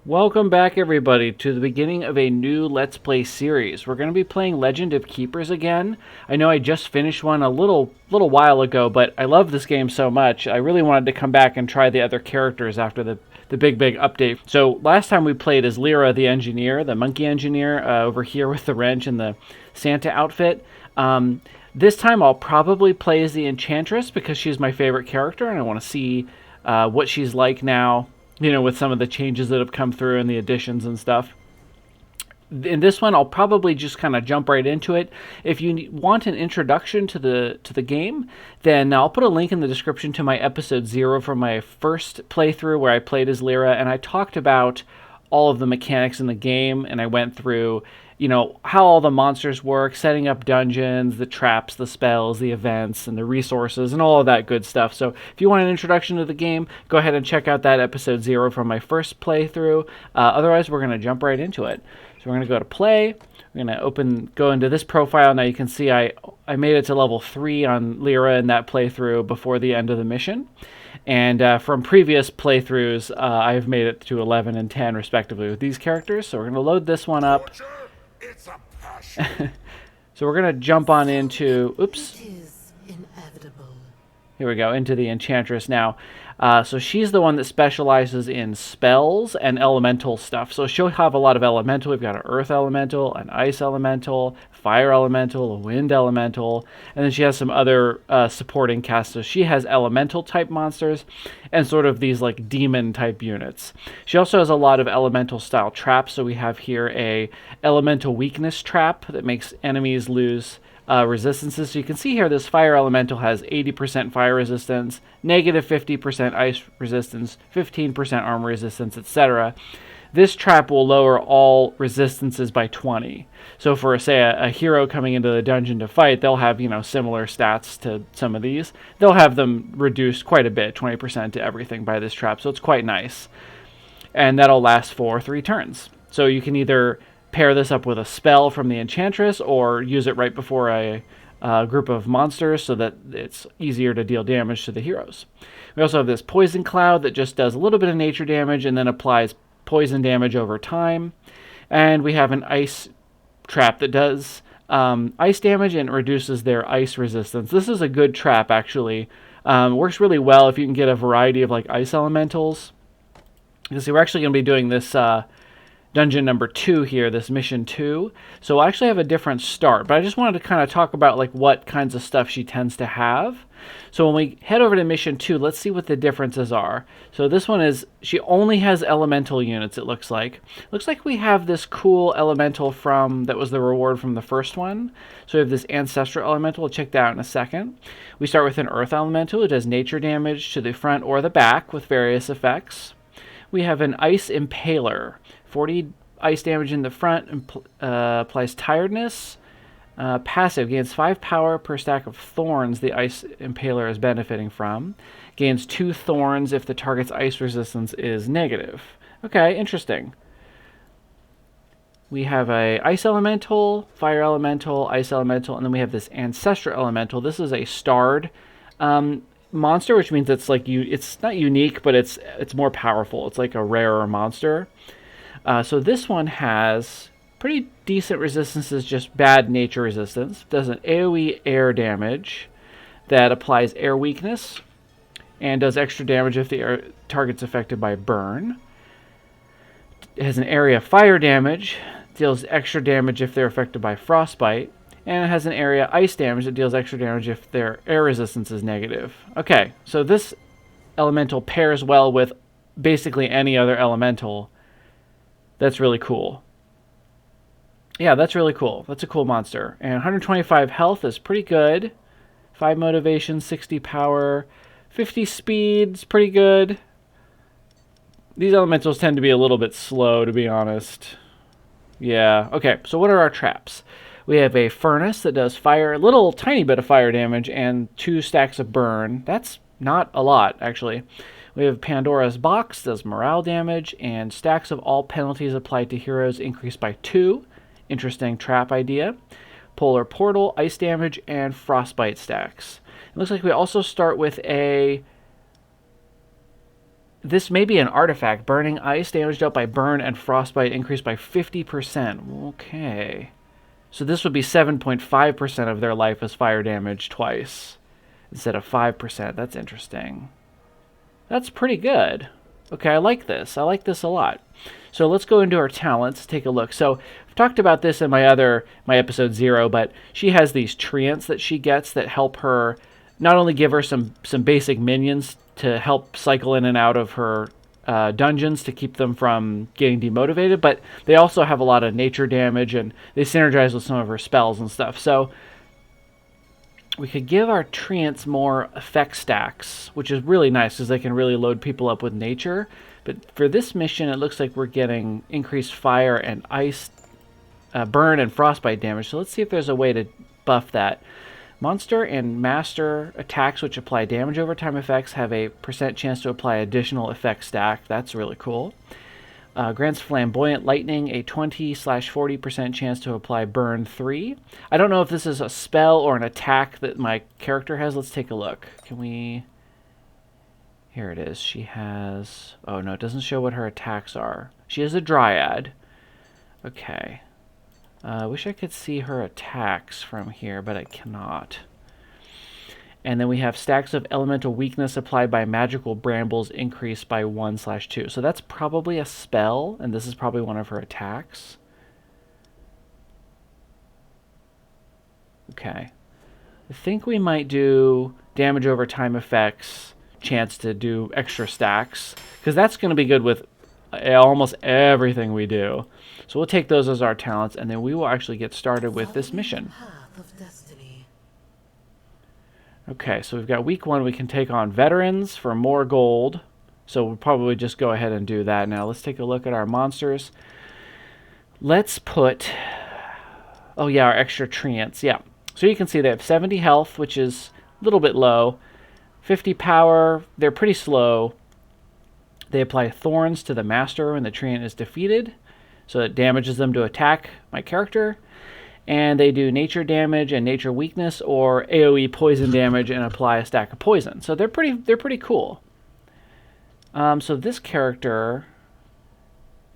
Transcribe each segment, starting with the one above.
Welcome back, everybody, to the beginning of a new Let's Play series. We're going to be playing Legend of Keepers again. I know I just finished one a little while ago, but I love this game so much. I really wanted to come back and try the other characters after the big update. So last time we played as Lyra the engineer, the monkey engineer, over here with the wrench and the Santa outfit. This time I'll probably play as the Enchantress because she's my favorite character, and I want to see what she's like now, you know, with some of the changes that have come through and the additions and stuff. In this one, I'll probably just kind of jump right into it. If you want an introduction to the game, then I'll put a link in the description to my episode 0 from my first playthrough where I played as Lyra, and I talked about all of the mechanics in the game, and I went through, you know, how all the monsters work, setting up dungeons, the traps, the spells, the events, and the resources, and all of that good stuff. So if you want an introduction to the game, go ahead and check out that episode 0 from my first playthrough. Otherwise, we're going to jump right into it. So we're going to go to play. We're going to go into this profile. Now you can see I made it to level 3 on Lyra in that playthrough before the end of the mission. And from previous playthroughs, I've made it to 11 and 10 respectively with these characters. So we're going to load this one up. It's a passion. So we're going to jump on into, oops, It is inevitable. here we go, into the Enchantress now. So she's the one that specializes in spells and elemental stuff. So she'll have a lot of elemental. We've got an earth elemental, an ice elemental, fire elemental, a wind elemental, and then she has some other supporting casts. So she has elemental type monsters and sort of these like demon type units. She also has a lot of elemental style traps. So we have here a elemental weakness trap that makes enemies lose resistances. So you can see here this fire elemental has 80% fire resistance, negative 50% ice resistance, 15% armor resistance, etc. This trap will lower all resistances by 20. So for, say, a hero coming into the dungeon to fight, they'll have, you know, similar stats to some of these. They'll have them reduced quite a bit, 20% to everything by this trap. So it's quite nice. And that'll last for 3 turns. So you can either pair this up with a spell from the Enchantress or use it right before a group of monsters so that it's easier to deal damage to the heroes. We also have this poison cloud that just does a little bit of nature damage and then applies poison damage over time. And we have an ice trap that does ice damage and reduces their ice resistance. This is a good trap, actually. Works really well if you can get a variety of like ice elementals. You can see we're actually going to be doing this dungeon number 2 here, this mission 2. So we'll actually have a different start, but I just wanted to kind of talk about like what kinds of stuff she tends to have. So when we head over to mission 2, let's see what the differences are. So this one is, she only has elemental units, it looks like. Looks like we have this cool elemental from, that was the reward from the first one. So we have this ancestral elemental, we'll check that out in a second. We start with an earth elemental, it does nature damage to the front or the back with various effects. We have an ice impaler. 40 ice damage in the front, applies tiredness. Passive, gains 5 power per stack of thorns the ice impaler is benefiting from. Gains 2 thorns if the target's ice resistance is negative. Okay, interesting. We have a ice elemental, fire elemental, ice elemental, and then we have this ancestral elemental. This is a starred monster, which means it's like it's not unique, but it's more powerful. It's like a rarer monster. So this one has pretty decent resistances, just bad nature resistance. Does an AoE air damage that applies air weakness and does extra damage if the target's affected by burn. It has an area fire damage, deals extra damage if they're affected by frostbite. And it has an area ice damage that deals extra damage if their air resistance is negative. Okay, so this elemental pairs well with basically any other elemental. That's really cool. Yeah, that's really cool. That's a cool monster. And 125 health is pretty good. 5 motivation, 60 power, 50 speed is pretty good. These elementals tend to be a little bit slow, to be honest. Yeah, okay, so what are our traps? We have a furnace that does fire, a little tiny bit of fire damage, and 2 stacks of burn. That's not a lot, actually. We have Pandora's Box, does morale damage, and stacks of all penalties applied to heroes increased by 2. Interesting trap idea. Polar Portal, ice damage, and frostbite stacks. It looks like we also start with a This may be an artifact. Burning ice, damage dealt by burn and frostbite increased by 50%. Okay. So this would be 7.5% of their life as fire damage twice instead of 5%. That's interesting. That's pretty good. Okay, I like this. I like this a lot. So let's go into her talents, take a look. So I've talked about this in my episode 0, but she has these treants that she gets that help her not only give her some basic minions to help cycle in and out of her dungeons to keep them from getting demotivated, but they also have a lot of nature damage and they synergize with some of her spells and stuff. So we could give our treants more effect stacks, which is really nice because they can really load people up with nature. But for this mission, it looks like we're getting increased fire and ice, burn and frostbite damage. So let's see if there's a way to buff that. Monster and master attacks which apply damage over time effects have a % chance to apply additional effect stack. That's really cool. Grants flamboyant lightning a 20/40% chance to apply burn 3. I don't know if this is a spell or an attack that my character has. Let's take a look. Can we... Here it is. She has... Oh, no, it doesn't show what her attacks are. She has a dryad. Okay. I wish I could see her attacks from here, but I cannot. And then we have stacks of elemental weakness applied by magical brambles increased by 1/2. So that's probably a spell, and this is probably one of her attacks. Okay. I think we might do damage over time effects, chance to do extra stacks, because that's going to be good with almost everything we do. So we'll take those as our talents, and then we will actually get started with this mission. Path of destiny. Okay, so we've got week 1. We can take on veterans for more gold. So we'll probably just go ahead and do that now. Let's take a look at our monsters. Let's put... Oh yeah, our extra treants. Yeah. So you can see they have 70 health, which is a little bit low. 50 power. They're pretty slow. They apply thorns to the master when the treant is defeated, so it damages them to attack my character. And they do nature damage and nature weakness, or AoE poison damage and apply a stack of poison. So they're pretty cool. So this character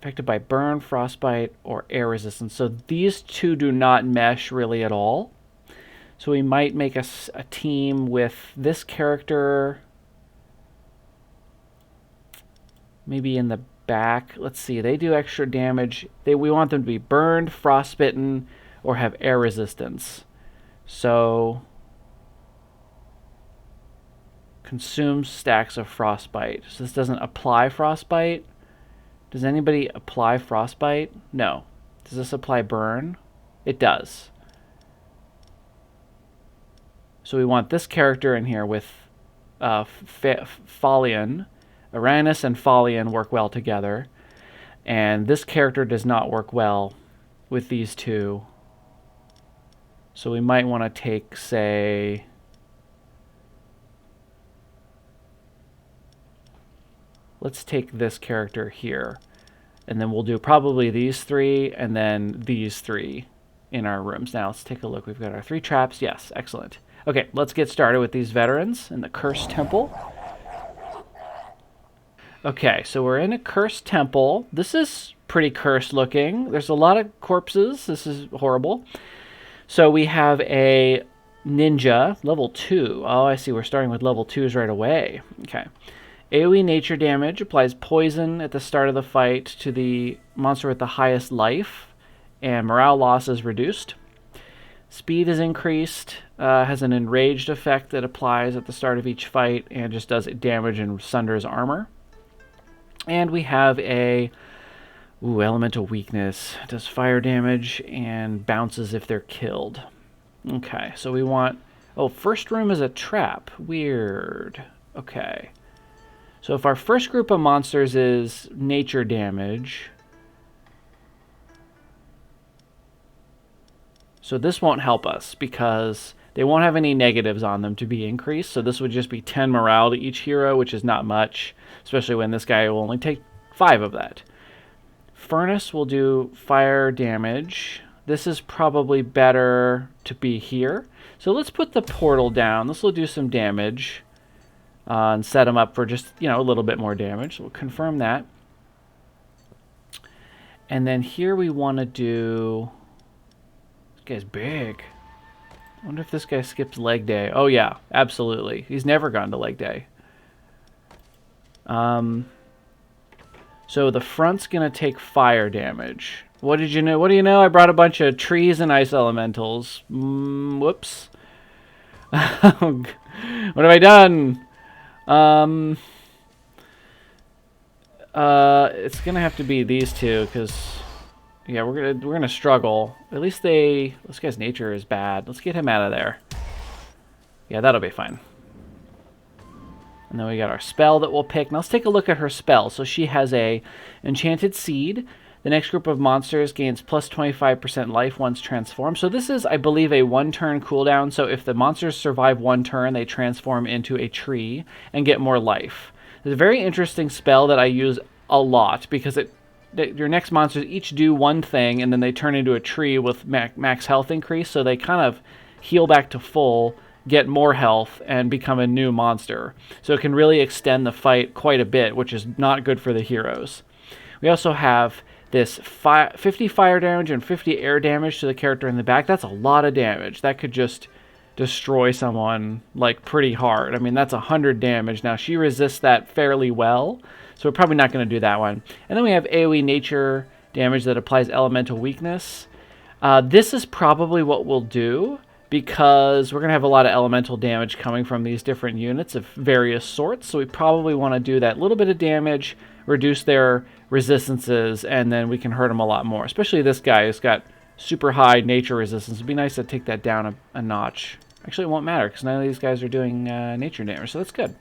affected by burn, frostbite, or air resistance. So these two do not mesh really at all. So we might make a team with this character. Maybe in the back. Let's see. They do extra damage. We want them to be burned, frostbitten, or have air resistance. So consumes stacks of frostbite. So this doesn't apply frostbite. Does anybody apply frostbite? No. Does this apply burn? It does. So we want this character in here with Falion. Uranus and Falion work well together, and this character does not work well with these two. So we might want to take, say, let's take this character here, and then we'll do probably these 3 and then these 3 in our rooms. Now let's take a look. We've got our 3 traps. Yes, excellent. Okay, let's get started with these veterans in the Cursed Temple. Okay, so we're in a cursed temple. This is pretty cursed looking. There's a lot of corpses. This is horrible. So we have a ninja, level 2. Oh, I see. We're starting with level 2s right away. Okay. AoE nature damage applies poison at the start of the fight to the monster with the highest life, and morale loss is reduced. Speed is increased, has an enraged effect that applies at the start of each fight, and just does damage and sunders armor. And we have a elemental weakness. It does fire damage and bounces if they're killed. Okay, so we want... Oh, first room is a trap. Weird. Okay. So if our first group of monsters is nature damage... So this won't help us because they won't have any negatives on them to be increased. So this would just be 10 morale to each hero, which is not much, especially when this guy will only take 5 of that. Furnace will do fire damage. This is probably better to be here. So let's put the portal down. This will do some damage. and set them up for just, a little bit more damage. So we'll confirm that. And then here we want to do... This guy's big. I wonder if this guy skips leg day. Oh, yeah, absolutely. He's never gone to leg day. So the front's going to take fire damage. What did you know? What do you know? I brought a bunch of trees and ice elementals. Whoops. What have I done? It's gonna have to be these two, because yeah, we're gonna struggle. At least this guy's nature is bad. Let's get him out of there. Yeah, that'll be fine. And then we got our spell that we'll pick. Now let's take a look at her spell. So she has a Enchanted Seed. The next group of monsters gains plus 25% life once transformed. So this is, I believe, a one-turn cooldown. So if the monsters survive one turn, they transform into a tree and get more life. It's a very interesting spell that I use a lot because your next monsters each do one thing and then they turn into a tree with max health increase. So they kind of heal back to full, get more health, and become a new monster. So it can really extend the fight quite a bit, which is not good for the heroes. We also have this 50 fire damage and 50 air damage to the character in the back. That's a lot of damage. That could just destroy someone like pretty hard. I mean, that's 100 damage. Now she resists that fairly well, so we're probably not going to do that one. And then we have AoE nature damage that applies elemental weakness. This is probably what we'll do, because we're going to have a lot of elemental damage coming from these different units of various sorts. So we probably want to do that little bit of damage, reduce their resistances, and then we can hurt them a lot more. Especially this guy who's got super high nature resistance. It'd be nice to take that down a notch. Actually, it won't matter because none of these guys are doing nature damage, so that's good.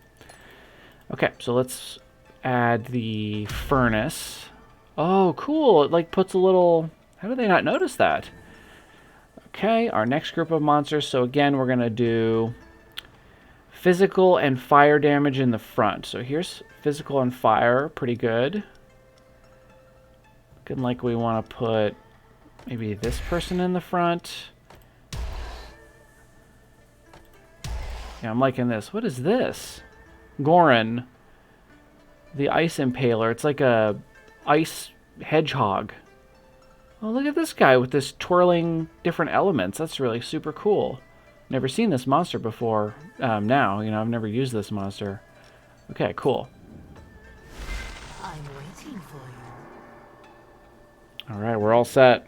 Okay, so let's add the furnace. Oh, cool. It like puts a little... How did they not notice that? Okay, our next group of monsters. So again, we're going to do physical and fire damage in the front. So here's physical and fire. Pretty good. Looking like we want to put maybe this person in the front. Yeah, I'm liking this. What is this? Gorin. The ice impaler. It's like a ice hedgehog. Oh, look at this guy with this twirling different elements. That's really super cool. Never seen this monster before now. I've never used this monster. Okay, cool. I'm waiting for you. All right, we're all set.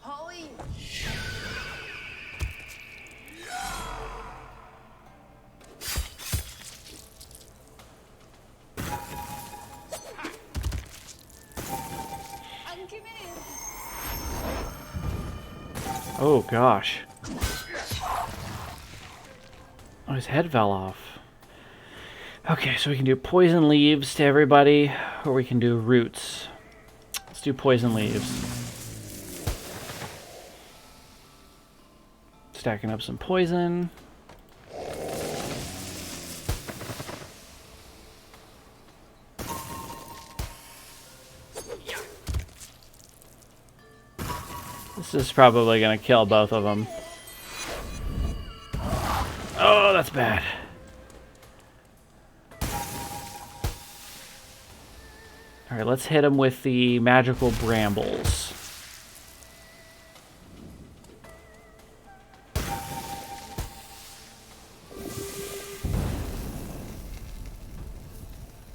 Holly! Oh, gosh. Oh, his head fell off. Okay, so we can do poison leaves to everybody, or we can do roots. Let's do poison leaves. Stacking up some poison. This is probably going to kill both of them. Oh, that's bad. All right, let's hit him with the magical brambles.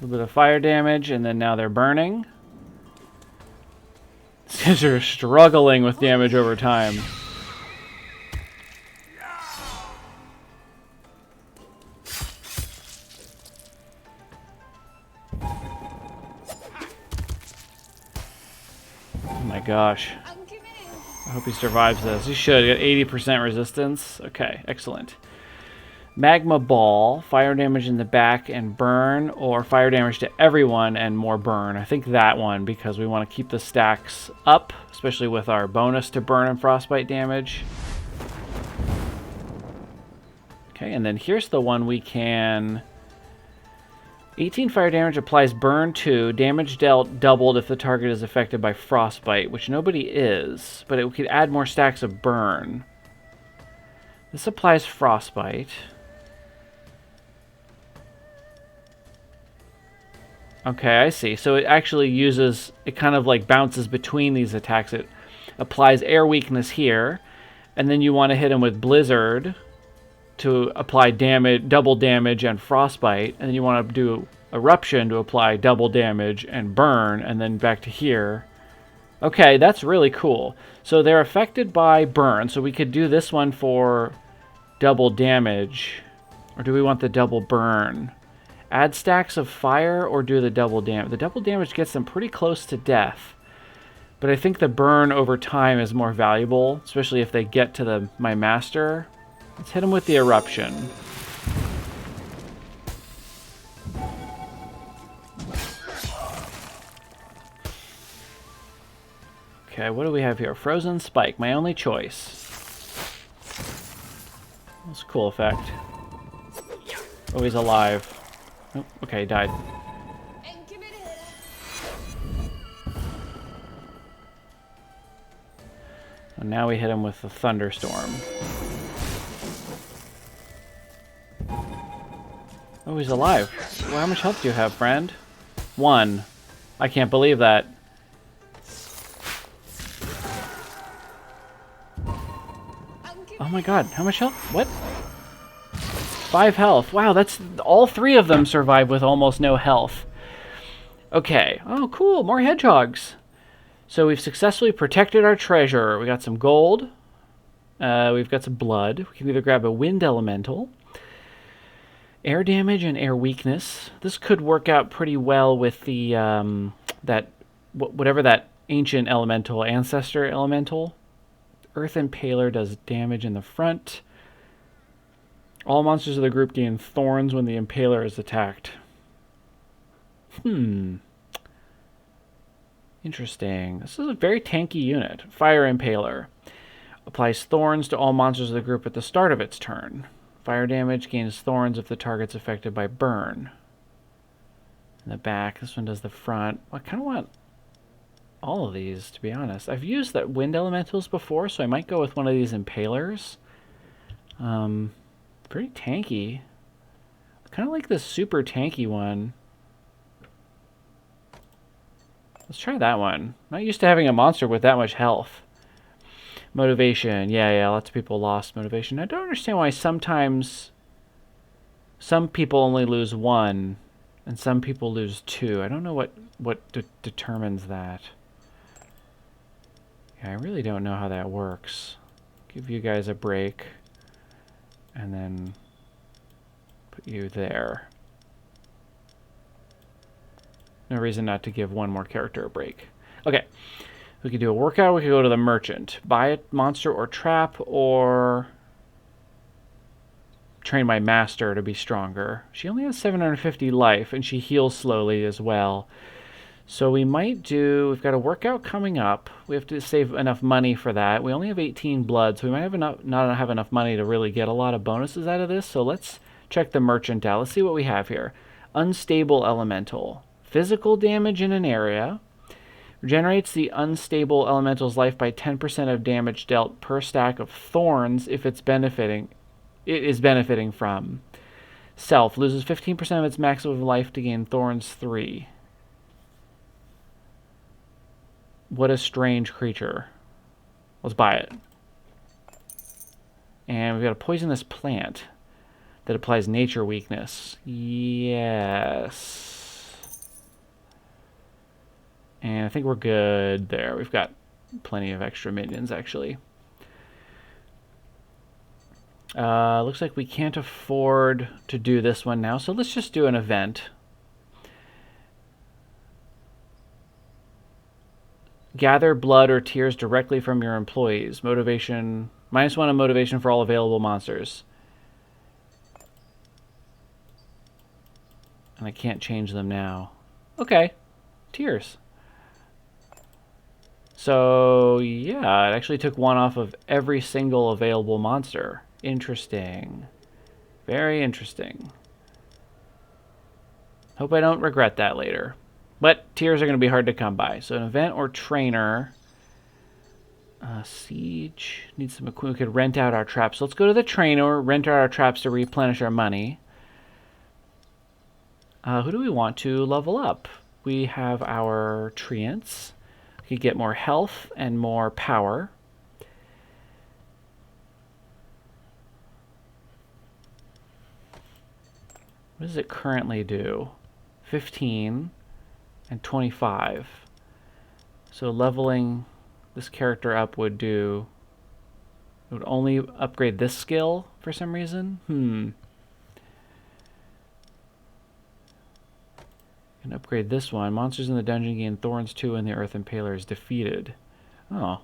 A little bit of fire damage, and then now they're burning. These guys are struggling with damage over time. Oh my gosh. I hope he survives this. He should. He got 80% resistance. Okay, excellent. Magma Ball, fire damage in the back and burn, or fire damage to everyone and more burn. I think that one, because we want to keep the stacks up, especially with our bonus to burn and frostbite damage. Okay, and then here's the one we can 18 fire damage applies burn 2. Damage dealt doubled if the target is affected by frostbite, which nobody is, but it could add more stacks of burn. This applies frostbite. Okay, I see. So it actually uses, it kind of like bounces between these attacks. It applies air weakness here, and then you want to hit him with blizzard to apply damage, double damage and frostbite, and then you want to do eruption to apply double damage and burn, and then back to here. Okay, that's really cool. So they're affected by burn, so we could do this one for double damage, or do we want the double burn? Add stacks of fire or do the double damage? The double damage gets them pretty close to death, but I think the burn over time is more valuable, especially if they get to my master. Let's hit him with the eruption. Okay, what do we have here? Frozen Spike, my only choice. That's a cool effect. Oh, he's alive. Oh, okay, he died. And now we hit him with the thunderstorm. Oh, he's alive. Well, how much health do you have, friend? 1. I can't believe that. Oh my god, how much health? What? 5 health. Wow, that's all 3 of them survive with almost no health. Okay. Oh, cool. More hedgehogs. So we've successfully protected our treasure. We got some gold. We've got some blood. We can either grab a wind elemental, air damage, and air weakness. This could work out pretty well with the whatever that ancient elemental, ancestor elemental. Earth Impaler does damage in the front. All monsters of the group gain thorns when the Impaler is attacked. Interesting. This is a very tanky unit. Fire Impaler. Applies thorns to all monsters of the group at the start of its turn. Fire damage gains thorns if the target's affected by burn. In the back, this one does the front. I kind of want all of these, to be honest. I've used that wind elementals before, so I might go with one of these Impalers. Pretty tanky. Kind of like this super tanky one. Let's try that one. Not used to having a monster with that much health. Motivation. Yeah, lots of people lost motivation. I don't understand why sometimes some people only lose 1 and some people lose 2. I don't know what determines that. Yeah, I really don't know how that works. Give you guys a break. And then put you there. No reason not to give one more character a break. Okay. We could do a workout. We could go to the merchant. Buy a monster or trap, or train my master to be stronger. She only has 750 life, and she heals slowly as well. So we might do... We've got a workout coming up. We have to save enough money for that. We only have 18 blood, so we might have not have enough money to really get a lot of bonuses out of this. So let's check the merchant out. Let's see what we have here. Unstable elemental. Physical damage in an area. Regenerates the unstable elemental's life by 10% of damage dealt per stack of thorns if it is benefiting from. Self. Loses 15% of its maximum life to gain thorns 3. What a strange creature. Let's buy it. And we've got a poisonous plant that applies nature weakness. Yes. And I think we're good there. We've got plenty of extra minions, actually. Looks like we can't afford to do this one now, so let's just do an event. Gather blood or tears directly from your employees. Motivation, -1 on motivation for all available monsters. And I can't change them now. Okay, tears. So, yeah, it actually took 1 off of every single available monster. Interesting. Very interesting. Hope I don't regret that later. But tiers are going to be hard to come by. So an event or trainer. Siege. Needs some equipment. We could rent out our traps. So let's go to the trainer, rent out our traps to replenish our money. Who do we want to level up? We have our treants. We could get more health and more power. What does it currently do? 15 and 25. So leveling this character up would do... It would only upgrade this skill for some reason? Can upgrade this one. Monsters in the dungeon gain Thorns 2 and the Earth Impaler is defeated. Oh.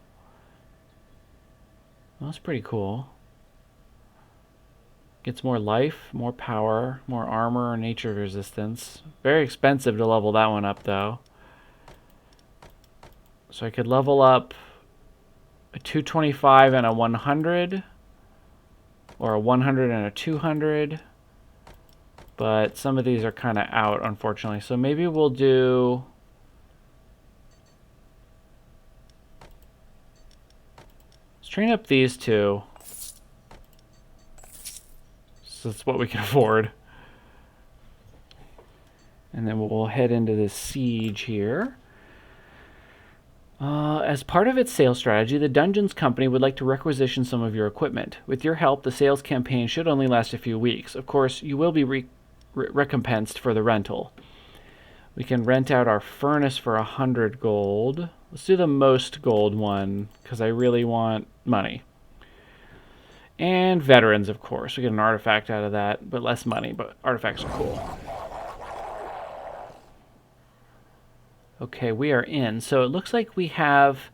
Well, that's pretty cool. Gets more life, more power, more armor, nature resistance. Very expensive to level that one up, though. So I could level up a 225 and a 100, or a 100 and a 200. But some of these are kind of out, unfortunately. So maybe we'll do... Let's train up these two. So that's what we can afford. And then we'll head into this siege here. As part of its sales strategy, the Dungeons Company would like to requisition some of your equipment. With your help, the sales campaign should only last a few weeks. Of course, you will be recompensed for the rental. We can rent out our furnace for 100 gold. Let's do the most gold one, because I really want money. And veterans, of course. We get an artifact out of that, but less money, but artifacts are cool. Okay, we are in. So it looks like we have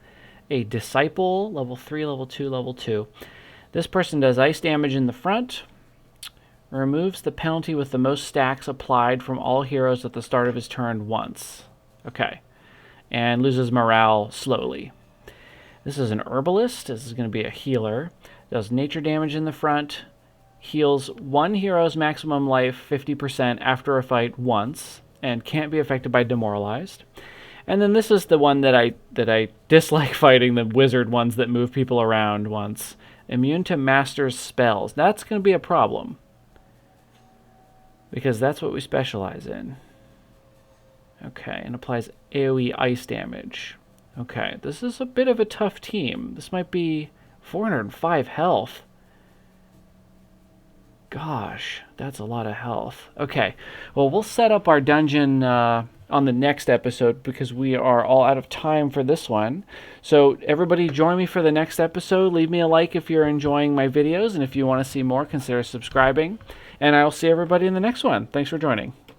a disciple, level 3, level 2, level 2. This person does ice damage in the front. Removes the penalty with the most stacks applied from all heroes at the start of his turn once. Okay. And loses morale slowly. This is an herbalist. This is going to be a healer. Does nature damage in the front. Heals one hero's maximum life 50% after a fight once. And can't be affected by demoralized. And then this is the one that I dislike fighting, the wizard ones that move people around once. Immune to master's spells. That's going to be a problem. Because that's what we specialize in. Okay, and applies AoE ice damage. Okay, this is a bit of a tough team. This might be 405 health. Gosh, that's a lot of health. Okay, well, we'll set up our dungeon on the next episode because we are all out of time for this one. So everybody join me for the next episode. Leave me a like if you're enjoying my videos, and if you want to see more, consider subscribing. And I'll see everybody in the next one. Thanks for joining.